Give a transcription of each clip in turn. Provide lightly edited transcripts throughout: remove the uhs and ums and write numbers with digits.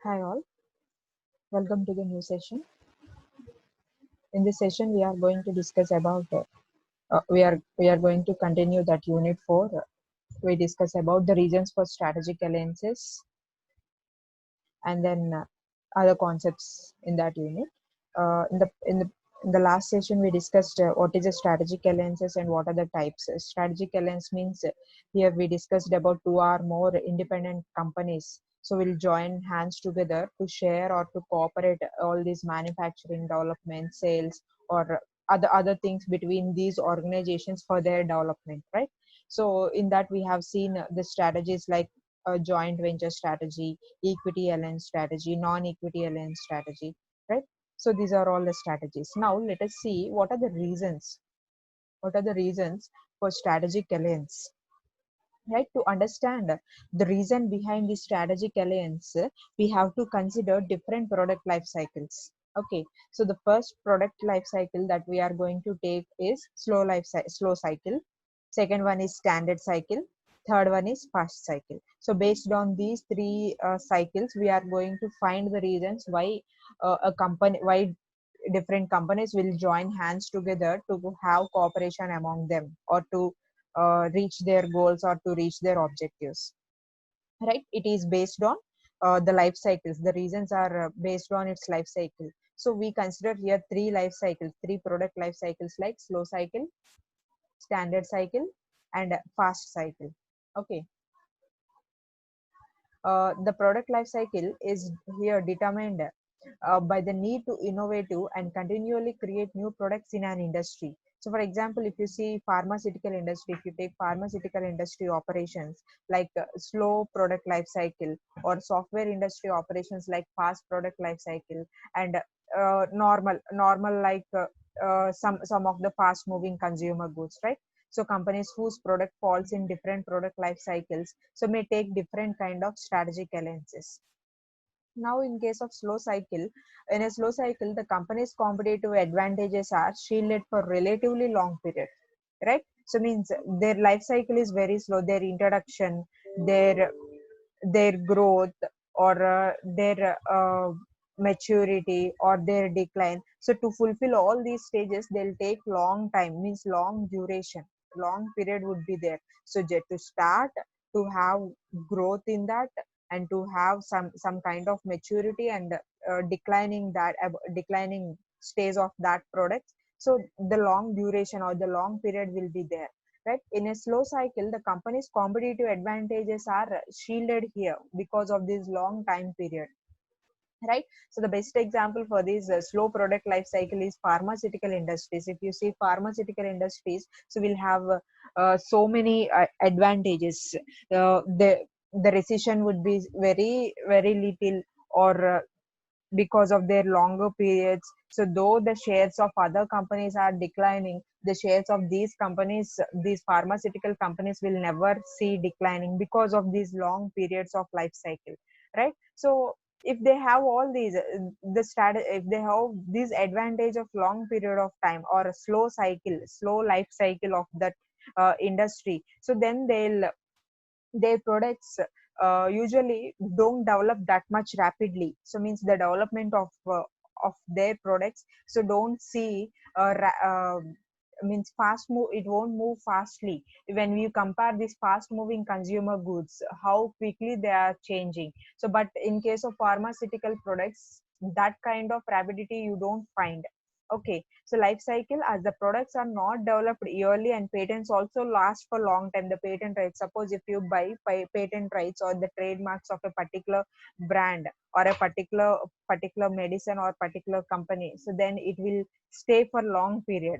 Hi all, welcome to the new session. In this session, we are going to discuss about we are going to continue that unit 4. We discuss about the reasons for strategic alliances and then other concepts in that unit. In the last session, we discussed what is a strategic alliances and what are the types. Strategic alliance means here we discussed about two or more independent companies. So we'll join hands together to share or to cooperate all these manufacturing, development, sales, or other things between these organizations for their development, right? So in that we have seen the strategies like a joint venture strategy, equity alliance strategy, non-equity alliance strategy, right? So these are all the strategies. Now let us see what are the reasons. What are the reasons for strategic alliance? Right? To understand the reason behind the strategic alliance, we have to consider different product life cycles. Okay, so the first product life cycle that we are going to take is slow cycle. Second one is standard cycle. Third one is fast cycle. So based on these three cycles, we are going to find the reasons why different companies will join hands together to have cooperation among them, or to reach their goals or to reach their objectives, right? It is based on the life cycles. The reasons are based on its life cycle. So we consider here three life cycles, three product life cycles, like slow cycle, standard cycle, and fast cycle. Okay, the product life cycle is here determined by the need to innovative and continually create new products in an industry. So for example, if you see pharmaceutical industry, if you take pharmaceutical industry operations like slow product life cycle, or software industry operations like fast product life cycle, and normal like some of the fast moving consumer goods, right? So companies whose product falls in different product life cycles, so may take different kind of strategic alliances. Now in case of slow cycle, in a slow cycle, the company's competitive advantages are shielded for relatively long period, right? So means their life cycle is very slow, their introduction, their growth, or their maturity or their decline. So to fulfill all these stages, they'll take long time, means long duration, long period would be there. So to start, to have growth in that, and to have some kind of maturity, and declining stage of that product. So the long duration or the long period will be there, right? In a slow cycle, the company's competitive advantages are shielded here because of this long time period, right? So the best example for this slow product life cycle is pharmaceutical industries. If you see pharmaceutical industries, so we'll have so many advantages. The recession would be very little, or because of their longer periods. So though the shares of other companies are declining, the shares of these companies, these pharmaceutical companies, will never see declining because of these long periods of life cycle, right? So if they have all these if they have this advantage of long period of time, or a slow life cycle of that industry, so then their products usually don't develop that much rapidly. So means the development of their products, so don't see means fast move, it won't move fastly. When you compare these fast moving consumer goods, how quickly they are changing. So but in case of pharmaceutical products, that kind of rapidity you don't find. Okay, so life cycle, as the products are not developed yearly, and patents also last for long time. The patent rights, suppose if you buy patent rights or the trademarks of a particular brand, or a particular medicine or particular company, so then it will stay for long period.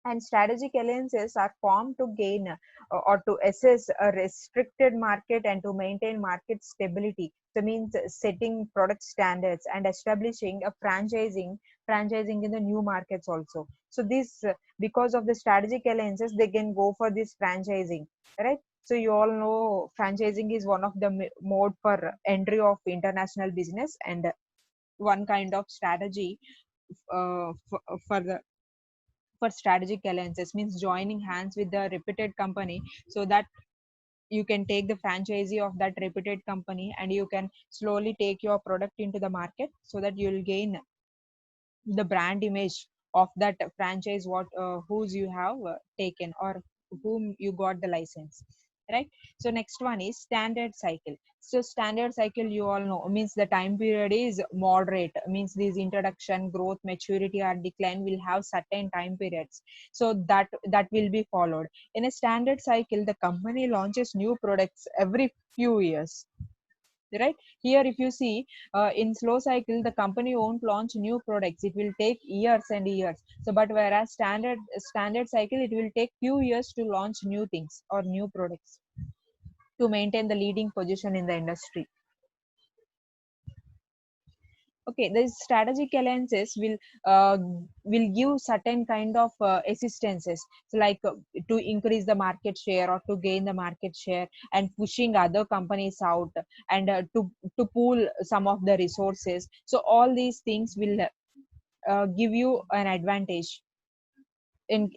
And strategic alliances are formed to gain or to assess a restricted market and to maintain market stability. So means setting product standards and establishing a franchising in the new markets also. So this because of the strategic alliances, they can go for this franchising, right? So you all know franchising is one of the mode for entry of international business, and one kind of strategy for the for strategic alliances means joining hands with the reputed company, so that you can take the franchisee of that reputed company, and you can slowly take your product into the market, so that you'll gain the brand image of that franchise, what whose you have taken, or whom you got the license, right? So next one is standard cycle. So standard cycle, you all know, means the time period is moderate, means this introduction, growth, maturity or decline will have certain time periods. So that will be followed. In a standard cycle, the company launches new products every few years, right? Here if you see, in slow cycle the company won't launch new products, it will take years and years. So but whereas standard cycle, it will take few years to launch new things or new products to maintain the leading position in the industry. Okay, the strategic alliances will give certain kind of assistances, so like to increase the market share or to gain the market share, and pushing other companies out, and to pool some of the resources. So all these things will give you an advantage in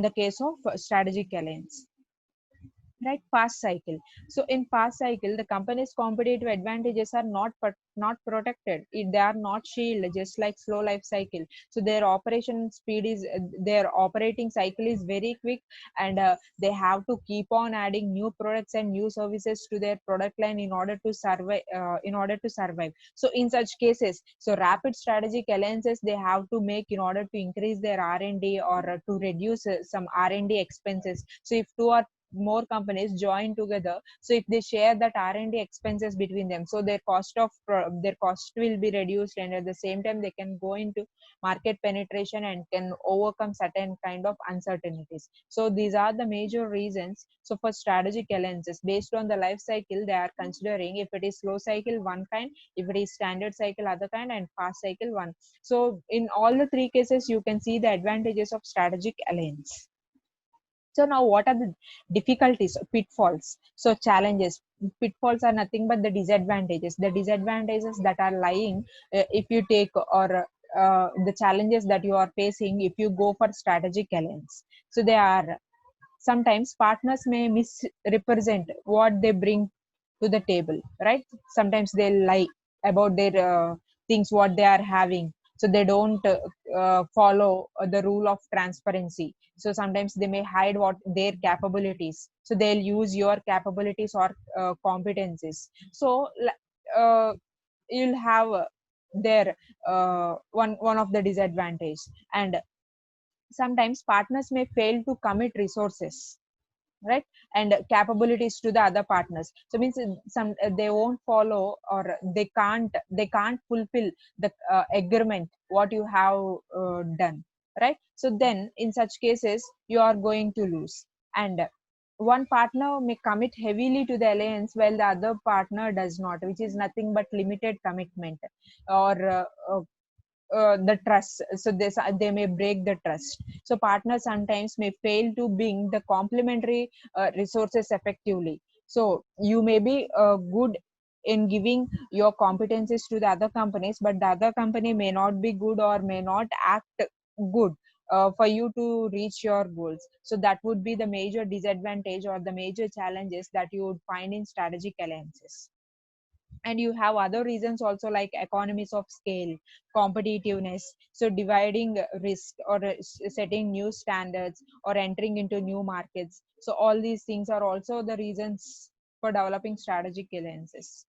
the case of strategic alliance, right? Fast cycle. So in fast cycle, the company's competitive advantages are not protected. They are not shielded, just like slow life cycle. So their operation speed is their operating cycle is very quick, and they have to keep on adding new products and new services to their product line in order to survive. So in such cases, so rapid strategic alliances they have to make in order to increase their R&D, or to reduce some R&D expenses. So if two or more companies join together, so if they share that R&D expenses between them, so their cost will be reduced, and at the same time they can go into market penetration and can overcome certain kind of uncertainties. So these are the major reasons. So for strategic alliances, based on the life cycle, they are considering if it is slow cycle one kind, if it is standard cycle other kind, and fast cycle one. So in all the three cases, you can see the advantages of strategic alliance. So now what are the difficulties, pitfalls? So challenges, pitfalls are nothing but the disadvantages. The disadvantages that are lying if you take, or the challenges that you are facing if you go for strategic alliance. So they are, sometimes partners may misrepresent what they bring to the table, right? Sometimes they lie about their things what they are having. So they don't follow the rule of transparency. So sometimes they may hide what their capabilities, so they'll use your capabilities or competencies. So you'll have their one of the disadvantage. And sometimes partners may fail to commit resources, right, and capabilities to the other partners. So means they won't follow, or they can't fulfill the agreement what you have done, right? So then in such cases you are going to lose. And one partner may commit heavily to the alliance while the other partner does not, which is nothing but limited commitment, or the trust. So they may break the trust. So partners sometimes may fail to bring the complementary resources effectively. So you may be good in giving your competencies to the other companies, but the other company may not be good or may not act good for you to reach your goals. So that would be the major disadvantage or the major challenges that you would find in strategic alliances. And you have other reasons also, like economies of scale, competitiveness, so dividing risk, or setting new standards, or entering into new markets. So all these things are also the reasons for developing strategic alliances.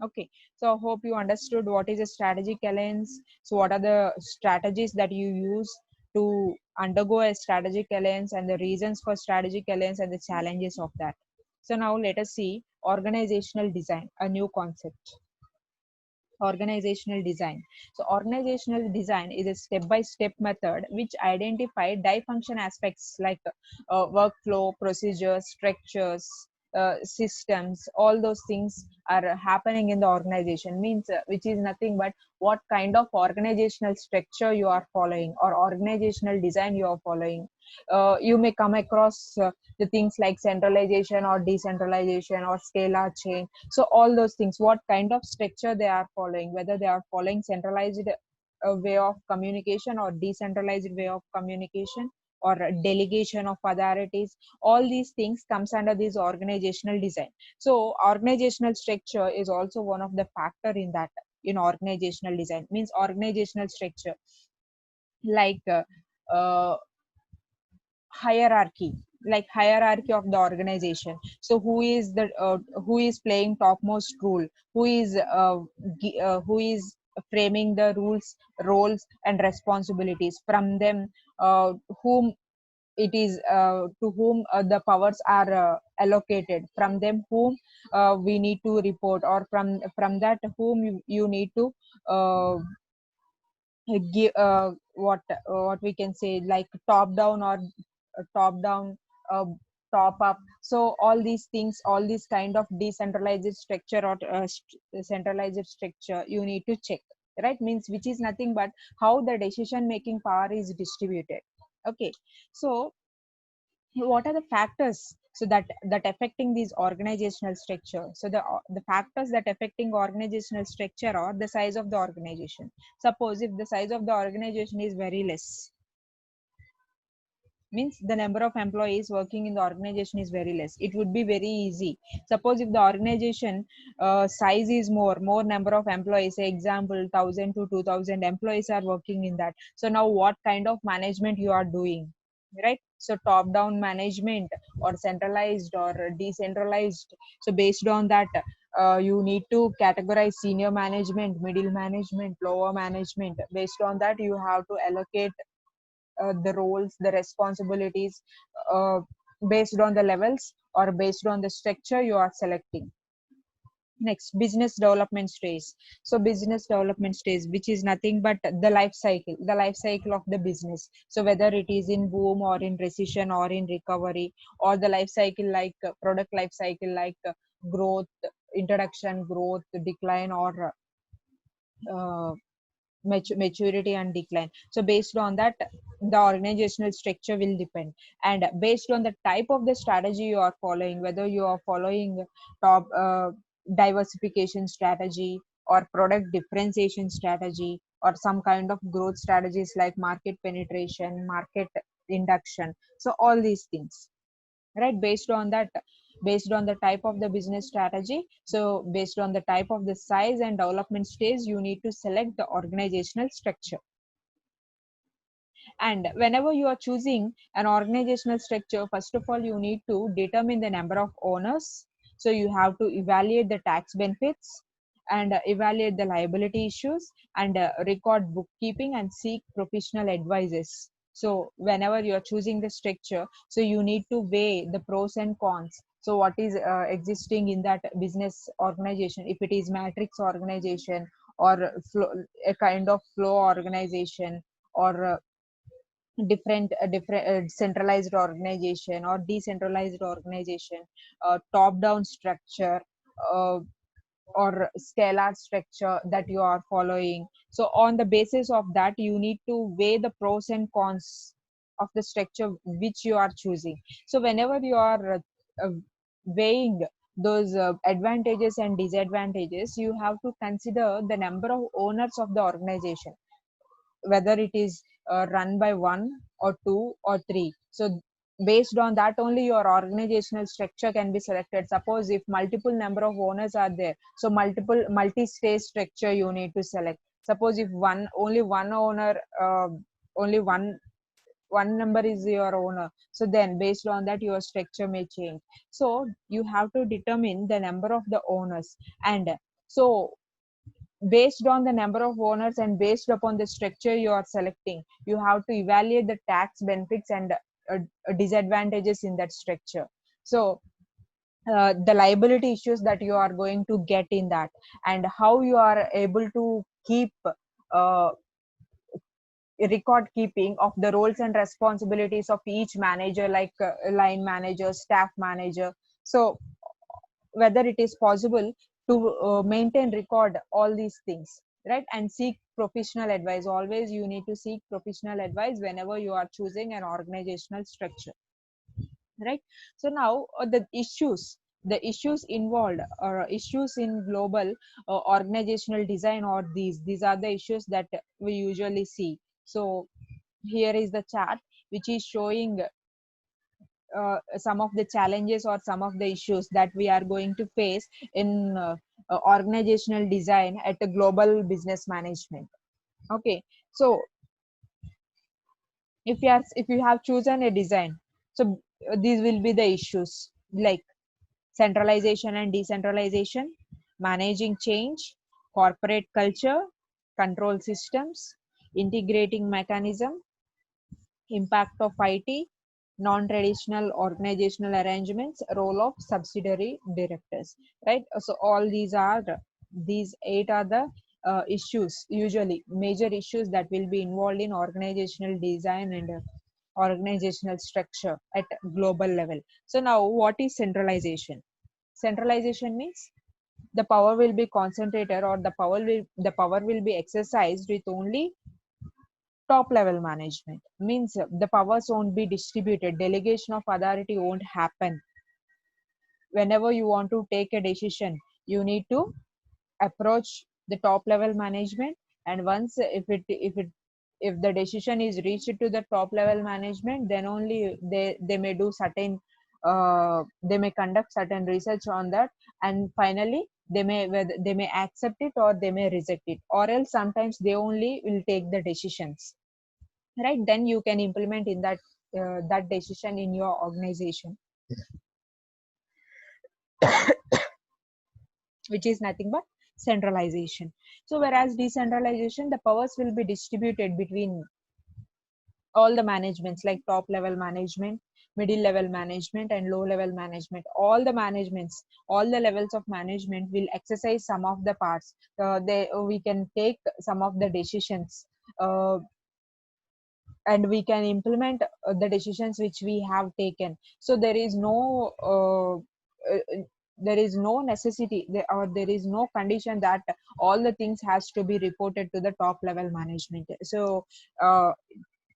Okay, so I hope you understood what is a strategic alliance. So what are the strategies that you use to undergo a strategic alliance, and the reasons for strategic alliance, and the challenges of that. So now let us see organizational design, a new concept. Organizational design. So organizational design is a step-by-step method which identify function aspects like workflow, procedures, structures, systems. All those things are happening in the organization, means which is nothing but what kind of organizational structure you are following, or organizational design you are following. You may come across the things like centralization or decentralization or scalar chain. So all those things, what kind of structure they are following, whether they are following centralized way of communication or decentralized way of communication, or delegation of authorities. All these things comes under this organizational design. So organizational structure is also one of the factor in that. In organizational design means organizational structure, like uh, hierarchy, like hierarchy of the organization. So who is playing topmost role, who is framing the rules, roles and responsibilities from them, uh, whom it is to whom the powers are allocated, from them whom we need to report, or from that whom you need to uh, give what we can say, like top down or top down, uh, top up. So all these things, all these kind of decentralized structure or centralized structure you need to check, right? Means which is nothing but how the decision making power is distributed. Okay, so what are the factors so that affecting these organizational structure? So the factors that affecting organizational structure are the size of the organization. Suppose if the size of the organization is very less, means the number of employees working in the organization is very less, it would be very easy. Suppose if the organization size is more number of employees, say example 1000 to 2000 employees are working in that. So now what kind of management you are doing, right? So top down management or centralized or decentralized. So based on that, you need to categorize senior management, middle management, lower management. Based on that you have to allocate the roles, the responsibilities, uh, based on the levels or based on the structure you are selecting. Next, business development stage. So business development stage, which is nothing but the life cycle of the business. So whether it is in boom or in recession or in recovery, or the life cycle like product life cycle, like growth, introduction, growth, decline, or uh, maturity and decline. So based on that the organizational structure will depend, and based on the type of the strategy you are following, whether you are following top diversification strategy or product differentiation strategy or some kind of growth strategies like market penetration, market induction. So all these things, right? Based on that, based on the type of the business strategy, so based on the type of the size and development stage, you need to select the organizational structure. And whenever you are choosing an organizational structure, first of all you need to determine the number of owners. So you have to evaluate the tax benefits and evaluate the liability issues, and record bookkeeping and seek professional advices. So whenever you are choosing the structure, so you need to weigh the pros and cons. So what is existing in that business organization, if it is matrix organization or a kind of flow organization, or different centralized organization or decentralized organization, top down structure, uh, or scalar structure that you are following. So on the basis of that you need to weigh the pros and cons of the structure which you are choosing. So whenever you are weighing those advantages and disadvantages, you have to consider the number of owners of the organization, whether it is run by one or two or three. So based on that only your organizational structure can be selected. Suppose if multiple number of owners are there, so multi-stage structure you need to select. Suppose if only one owner, only one number is your owner, so then based on that your structure may change. So you have to determine the number of the owners, and so based on the number of owners and based upon the structure you are selecting, you have to evaluate the tax benefits and disadvantages in that structure. So the liability issues that you are going to get in that, and how you are able to keep uh, record keeping of the roles and responsibilities of each manager, like line manager, staff manager. So whether it is possible to maintain record all these things, right? And seek professional advice. Always you need to seek professional advice whenever you are choosing an organizational structure, right? So now the issues involved, or issues in global organizational design, or these are the issues that we usually see. So here is the chart. which is showing some of the challenges or some of the issues that we are going to face in organizational design at a global business management. Okay, so if you have chosen a design, so these will be the issues like centralization and decentralization, managing change, corporate culture, control systems, integrating mechanism, impact of IT, non-traditional organizational arrangements, role of subsidiary directors, right? So all these eight are the issues, usually major issues that will be involved in organizational design and organizational structure at global level. So now what is centralization? Centralization means the power will be concentrated, or the power will be exercised with only top level management. Means the powers won't be distributed, delegation of authority won't happen. Whenever you want to take a decision, you need to approach the top level management, and once if the decision is reached to the top level management, then only they may do certain they may conduct certain research on that, and finally they may accept it or they may reject it, or else sometimes they only will take the decisions, right? Then you can implement in that decision in your organization, which is nothing but centralization. So whereas decentralization, the powers will be distributed between all the managements, like top level management, middle level management, and low level management. All the managements, all the levels of management will exercise some of the parts. We can take some of the decisions, uh, and we can implement the decisions which we have taken. So there is no necessity or there is no condition that all the things has to be reported to the top level management. So uh,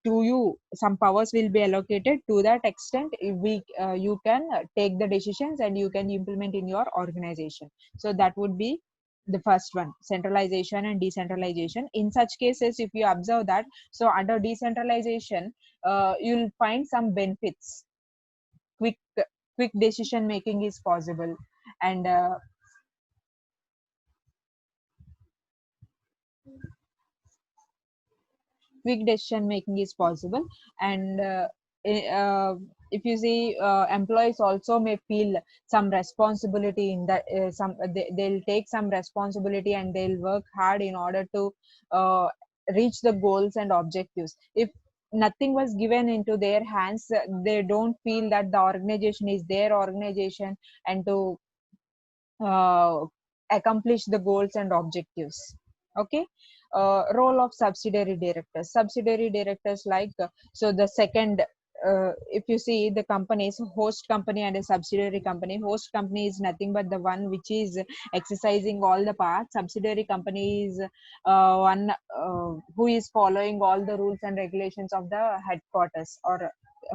to you some powers will be allocated. To that extent, if we you can take the decisions and you can implement in your organization. So that would be the first one, centralization and decentralization. In such cases, if you observe that, so under decentralization, you'll find some benefits. Quick quick decision making is possible, and quick decision making is possible, and if you see, employees also may feel some responsibility in that, they'll take some responsibility and they'll work hard in order to uh, reach the goals and objectives. If nothing was given into their hands, they don't feel that the organization is their organization and to uh, accomplish the goals and objectives. Okay. Role of subsidiary directors, like so the second, if you see the companies, host company and a subsidiary company. Host company is nothing but the one which is exercising all the parts. Subsidiary company is one who is following all the rules and regulations of the headquarters or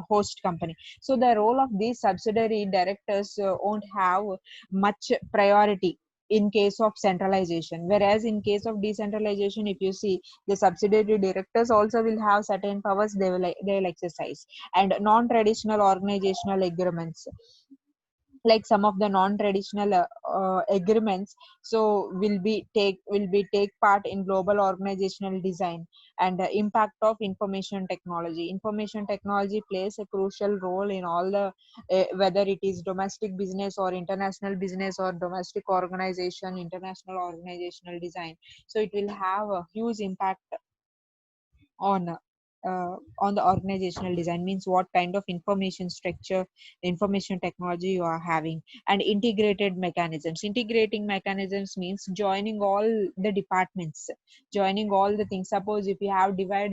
host company. So the role of these subsidiary directors won't have much priority in case of centralization, whereas in case of decentralization, if you see, the subsidiary directors also will have certain powers they will exercise. And non-traditional organizational agreements, like some of the non-traditional agreements, so will be take part in global organizational design. And impact of information technology plays a crucial role in all the whether it is domestic business or international business or domestic organization, international organizational design. So it will have a huge impact on on the organizational design. Means what kind of information structure, information technology you are having. And integrating mechanisms means joining all the departments, joining all the things. Suppose if you have divide,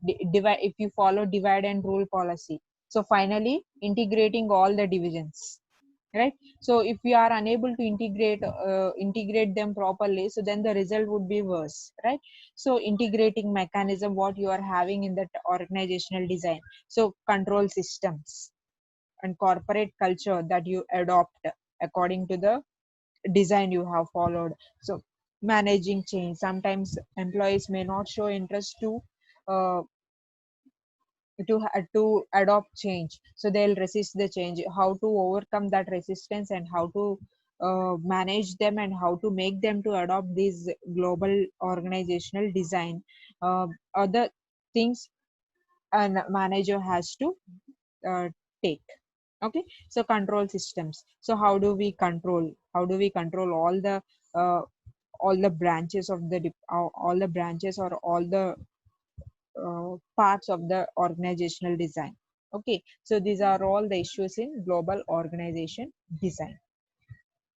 if you follow divide and rule policy, so finally integrating all the divisions, right? So if we are unable to integrate them properly, so then the result would be worse, right? So integrating mechanism, what you are having in that organizational design. So control systems and corporate culture that you adopt according to the design you have followed. So managing change, sometimes employees may not show interest to uh, to adopt change, so they'll resist the change. How to overcome that resistance and how to manage them and how to make them to adopt this global organizational design, other things a manager has to uh, take. Okay, so control systems. So how do we control uh, all the branches of the all the branches or all the parts of the organizational design. Okay, so these are all the issues in global organization design.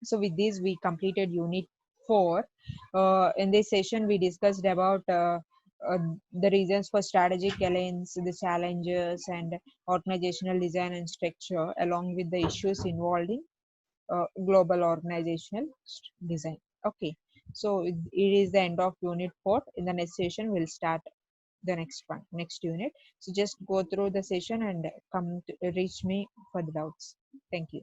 So with this we completed unit 4. In this session we discussed about uh, the reasons for strategic alliance, the challenges, and organizational design and structure, along with the issues involved in global organizational design. Okay, so it is the end of unit 4. In the next session we'll start the next unit. So just go through the session and come to reach me for the doubts. Thank you.